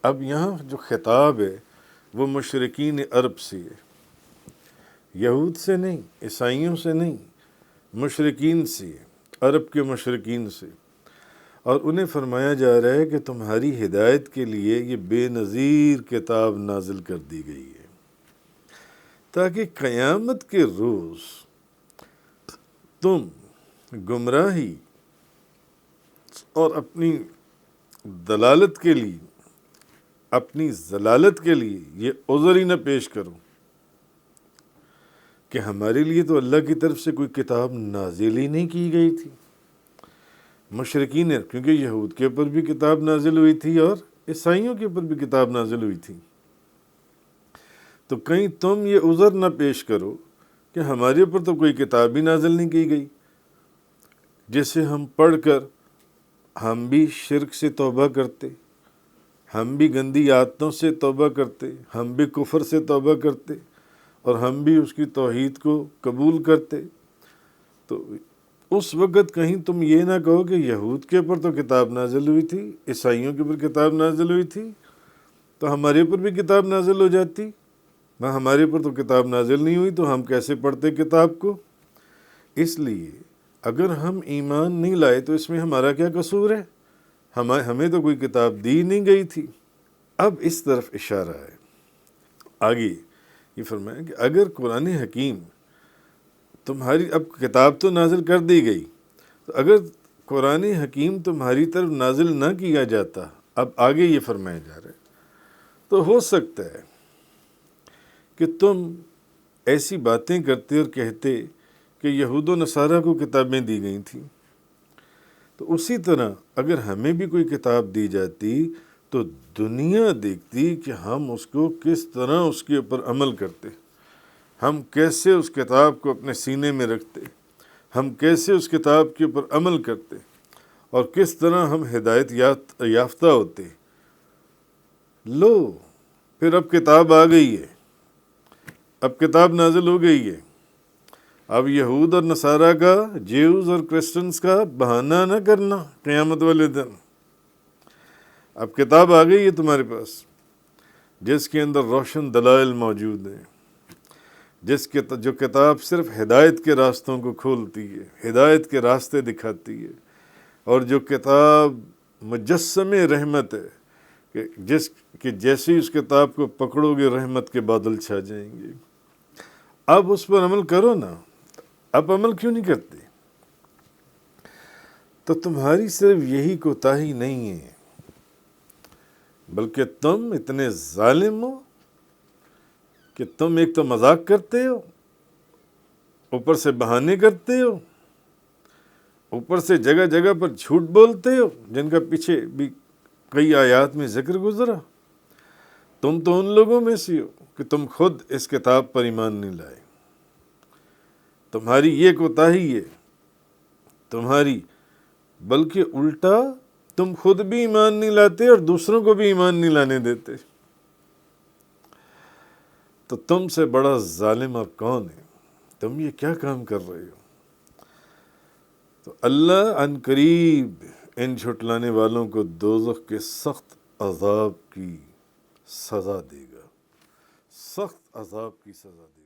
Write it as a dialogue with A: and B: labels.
A: اب یہاں جو خطاب ہے وہ مشرکین عرب سے ہے، یہود سے نہیں، عیسائیوں سے نہیں، مشرکین سے ہے، عرب کے مشرکین سے، اور انہیں فرمایا جا رہا ہے کہ تمہاری ہدایت کے لیے یہ بے نظیر کتاب نازل کر دی گئی ہے تاکہ قیامت کے روز تم گمراہی اور اپنی ضلالت کے لیے یہ عذر ہی نہ پیش کرو کہ ہمارے لیے تو اللہ کی طرف سے کوئی کتاب نازل ہی نہیں کی گئی تھی۔ مشرکین، کیونکہ یہود کے اوپر بھی کتاب نازل ہوئی تھی اور عیسائیوں کے اوپر بھی کتاب نازل ہوئی تھی، تو کہیں تم یہ عذر نہ پیش کرو کہ ہمارے اوپر تو کوئی کتاب ہی نازل نہیں کی گئی، جسے ہم پڑھ کر ہم بھی شرک سے توبہ کرتے، ہم بھی گندی عادتوں سے توبہ کرتے، ہم بھی کفر سے توبہ کرتے، اور ہم بھی اس کی توحید کو قبول کرتے۔ تو اس وقت کہیں تم یہ نہ کہو کہ یہود کے اوپر تو کتاب نازل ہوئی تھی، عیسائیوں کے اوپر کتاب نازل ہوئی تھی، تو ہمارے اوپر بھی کتاب نازل ہو جاتی۔ نہ، ہمارے اوپر تو کتاب نازل نہیں ہوئی تو ہم کیسے پڑھتے کتاب کو؟ اس لیے اگر ہم ایمان نہیں لائے تو اس میں ہمارا کیا قصور ہے؟ ہمیں تو کوئی کتاب دی نہیں گئی تھی۔ اب اس طرف اشارہ ہے، آگے یہ فرمایا کہ اگر قرآن حکیم تمہاری، اب کتاب تو نازل کر دی گئی، تو اگر قرآن حکیم تمہاری طرف نازل نہ کیا جاتا، اب آگے یہ فرمایا جا رہا ہے، تو ہو سکتا ہے کہ تم ایسی باتیں کرتے اور کہتے کہ یہود و نصارہ کو کتابیں دی گئی تھیں، تو اسی طرح اگر ہمیں بھی کوئی کتاب دی جاتی تو دنیا دیکھتی کہ ہم اس کو کس طرح اس کے اوپر عمل کرتے، ہم کیسے اس کتاب کو اپنے سینے میں رکھتے، ہم کیسے اس کتاب کے اوپر عمل کرتے، اور کس طرح ہم ہدایت یافتہ ہوتے۔ لو، پھر اب کتاب آ گئی ہے، اب کتاب نازل ہو گئی ہے، اب یہود اور نصارہ کا، جیوز اور کرسچنز کا بہانہ نہ کرنا قیامت والے دن۔ اب کتاب آ گئی ہے تمہارے پاس، جس کے اندر روشن دلائل موجود ہیں، جو کتاب صرف ہدایت کے راستوں کو کھولتی ہے، ہدایت کے راستے دکھاتی ہے، اور جو کتاب مجسم رحمت ہے کہ جیسے ہی اس کتاب کو پکڑو گے رحمت کے بادل چھا جائیں گے۔ اب اس پر عمل کرو نا، اب عمل کیوں نہیں کرتے؟ تو تمہاری صرف یہی کوتاہی نہیں ہے، بلکہ تم اتنے ظالم ہو کہ تم ایک تو مذاق کرتے ہو، اوپر سے بہانے کرتے ہو، اوپر سے جگہ جگہ پر جھوٹ بولتے ہو، جن کا پیچھے بھی کئی آیات میں ذکر گزرا۔ تم تو ان لوگوں میں سے ہو کہ تم خود اس کتاب پر ایمان نہیں لائے، تمہاری یہ کوتاہی ہے تمہاری، بلکہ الٹا تم خود بھی ایمان نہیں لاتے اور دوسروں کو بھی ایمان نہیں لانے دیتے۔ تو تم سے بڑا ظالم اور کون ہے؟ تم یہ کیا کام کر رہے ہو؟ تو اللہ عن قریب ان جھٹلانے والوں کو دوزخ کے سخت عذاب کی سزا دے گا، سخت عذاب کی سزا دے گا۔